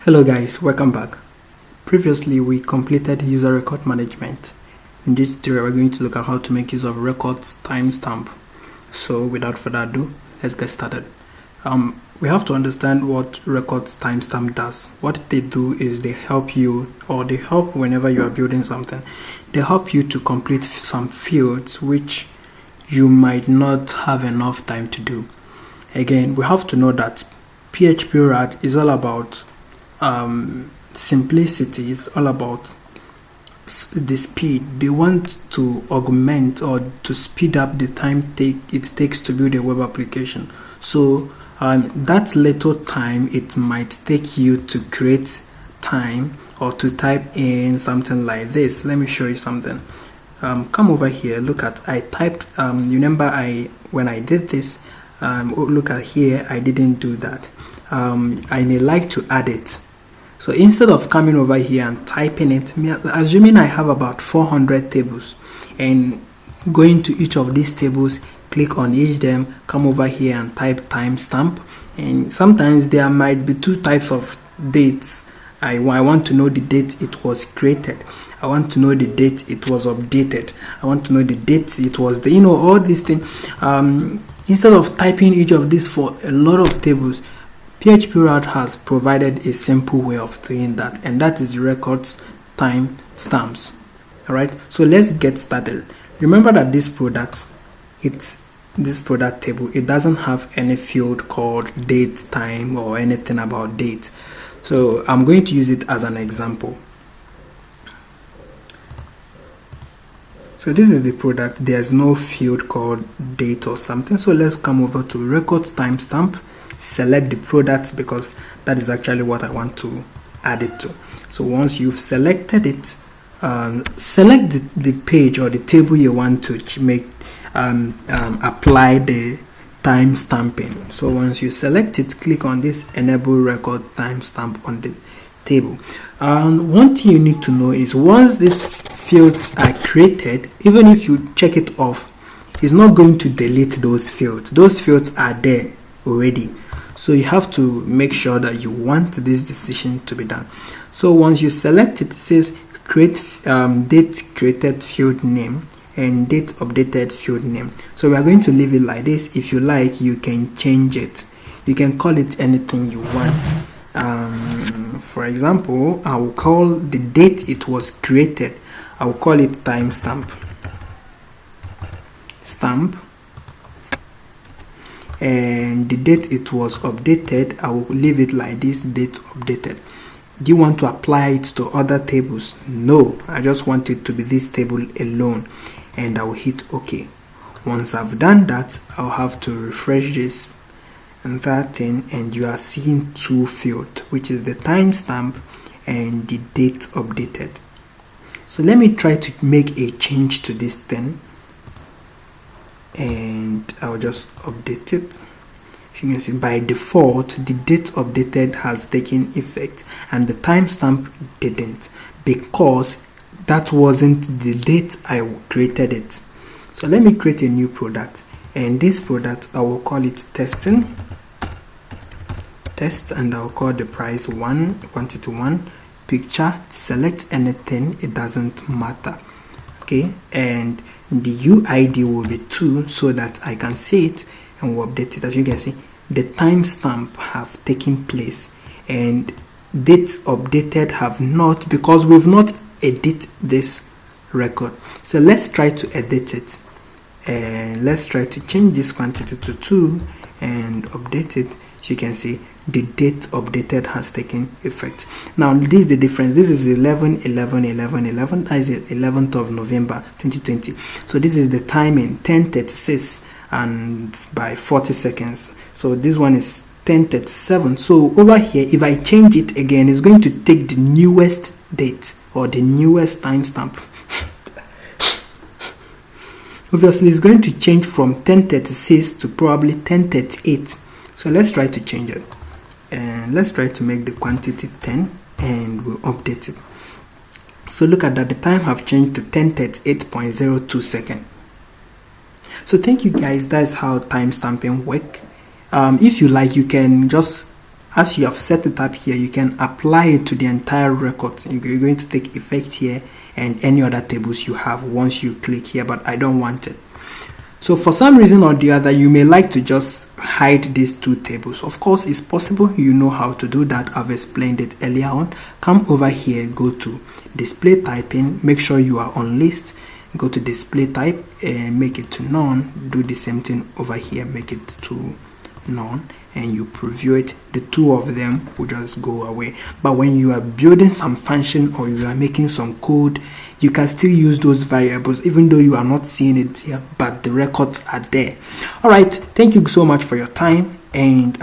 Hello guys, welcome back. Previously we completed user record management. In this tutorial we're going to look at how to make use of records timestamp. So without further ado, let's get started. We have to understand what records timestamp does. What they do is they help you, or they help whenever you are building something. They help you to complete some fields which you might not have enough time to do. Again, we have to know that PHPRAD is all about simplicity, is all about the speed. They want to augment or to speed up the time it takes to build a web application. So that little time it might take you to create time or to type in something like this. Let me show you something. Come over here. Look at, I typed, you remember when I did this, look at here, I didn't do that. I may like to add it. So instead of coming over here and typing it, assuming I have about 400 tables, and going to each of these tables, click on each them, come over here and type timestamp. And sometimes there might be two types of dates. I want to know the date it was created. I want to know the date it was updated. I want to know the date it was, all these things. Instead of typing each of these for a lot of tables, PHPRAD has provided a simple way of doing that, and that is records timestamps. Alright, so let's get started. Remember that this product table, it doesn't have any field called date, time, or anything about date. So I'm going to use it as an example. So this is the product. There's no field called date or something. So let's come over to records timestamp, select the product, because that is actually what I want to add it to. So once you've selected it, select the page or the table you want to make apply the time stamping. So once you select it, click on this enable record timestamp on the table. One thing you need to know is once these fields are created, even if you check it off, it's not going to delete those fields. Those fields are there already. So you have to make sure that you want this decision to be done. So once you select it, it says create date created field name and date updated field name. So we are going to leave it like this. If you like, you can change it. You can call it anything you want. For example, I will call the date it was created, I will call it timestamp. And the date it was updated, I will leave it like this, date updated. Do you want to apply it to other tables? No, I just want it to be this table alone, and I will hit OK. Once I've done that, I'll have to refresh this and that thing, and you are seeing two fields, which is the timestamp and the date updated. So let me try to make a change to this thing, and I'll just update it. You can see by default the date updated has taken effect and the timestamp didn't, because that wasn't the date I created it. So let me create a new product, and this product I will call it test, and I'll call the price 1, quantity 1, picture, select anything, it doesn't matter. Okay, and the UID will be 2 so that I can see it and we'll update it. As you can see, the timestamp have taken place and dates updated have not, because we've not edit this record. So let's try to edit it, and let's try to change this quantity to 2 and update it. As you can see, the date updated has taken effect. Now this is the difference. This is 11/11/11/11. That is the 11th of November 2020. So this is the timing 10:36 and by 40 seconds. So this one is 10:37. So over here, if I change it again, it's going to take the newest date or the newest timestamp. Obviously, it's going to change from 10:36 to probably 10:38. So let's try to change it, and let's try to make the quantity 10, and we'll update it. So look at that, the time have changed to 10:38.02 seconds. So thank you guys, that's how timestamping work. If you like, you can just as you have set it up here, you can apply it to the entire record. You're going to take effect here and any other tables you have once you click here, but I don't want it. So for some reason or the other, you may like to just hide these two tables. Of course, it's possible. You know how to do that. I've explained it earlier on. Come over here, go to display typing, make sure you are on list, go to display type and make it to none. Do the same thing over here, make it to none, and you preview it. The two of them will just go away. But when you are building some function or you are making some code, you can still use those variables even though you are not seeing it here, but the records are there. All right, thank you so much for your time, and